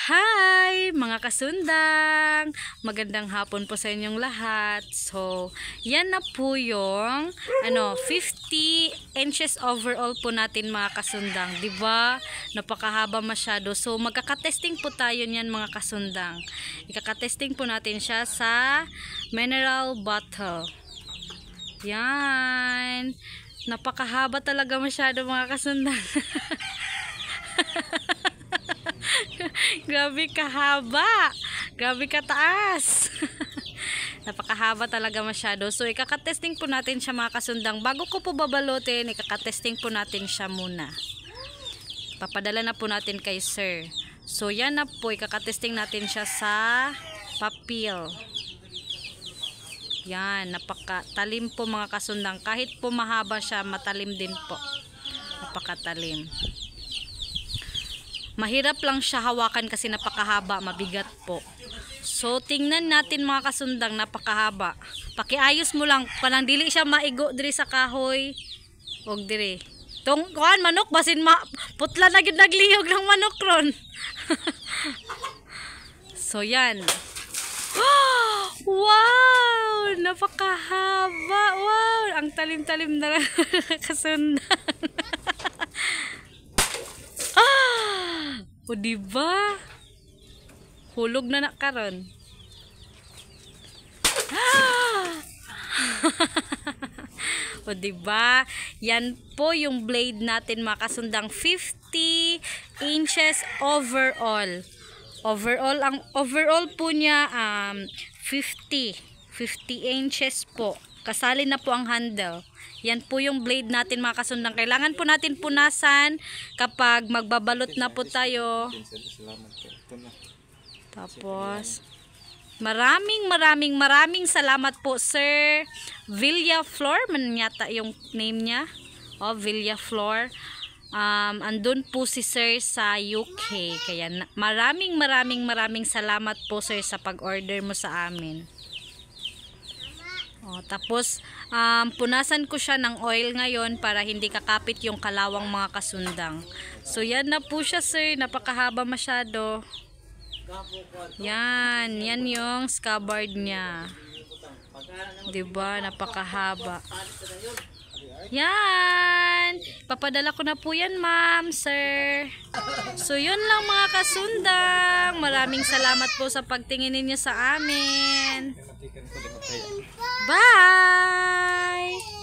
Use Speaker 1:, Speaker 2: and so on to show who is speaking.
Speaker 1: Hi mga kasundang! Magandang hapon po sa inyong lahat. So, yan na po yung 50 inches overall po natin mga kasundang. 'Di ba? Napakahaba masyado. So, magkaka-testing po tayo niyan mga kasundang. Ikaka-testing po natin siya sa mineral bottle. Yan. Napakahaba talaga masyado mga kasundang. Grabe kahaba. Grabe kataas. Napakahaba talaga masyado. So, ikaka-testing po natin siya mga kasundang. Bago ko po babalutin, ikaka-testing po natin siya muna. Papadala na po natin kay sir. So, yan na po. Ikaka-testing natin siya sa papel. Yan. Napakatalim po mga kasundang. Kahit po mahaba siya, matalim din po. Napakatalim. Mahirap lang siya hawakan kasi napakahaba, mabigat po. So, tingnan natin mga kasundang, napakahaba. Pakiayos mo lang, kanang dili siya maigo diri sa kahoy. Huwag diri. Tong, kuhan, manok, basin putla na gyud naglihog ng manok ron. So, yan. Wow! Napakahaba. Wow! Ang talim-talim na kasundang. O diba? Hulog na karon. O diba? Yan po yung blade natin mga kasundang, 50 inches overall. Overall po niya 50 inches po. Kasali na po ang handle. Yan po yung blade natin mga kasundang. Kailangan po natin punasan kapag magbabalot na po tayo. Tapos, maraming salamat po Sir Villaflor. Man yata yung name niya. Villaflor. Andun po si Sir sa UK. Kaya maraming salamat po Sir sa pag-order mo sa amin. Tapos punasan ko siya ng oil ngayon para hindi kakapit yung kalawang mga kasundang. So yan na po siya sir, napakahaba masyado. Yan yung scabbard niya. 'Di ba? Napakahaba. Yan. Papadala ko na po yan ma'am, sir. So yun lang mga kasundang. Maraming salamat po sa pagtingin ninyo sa amin. Bye!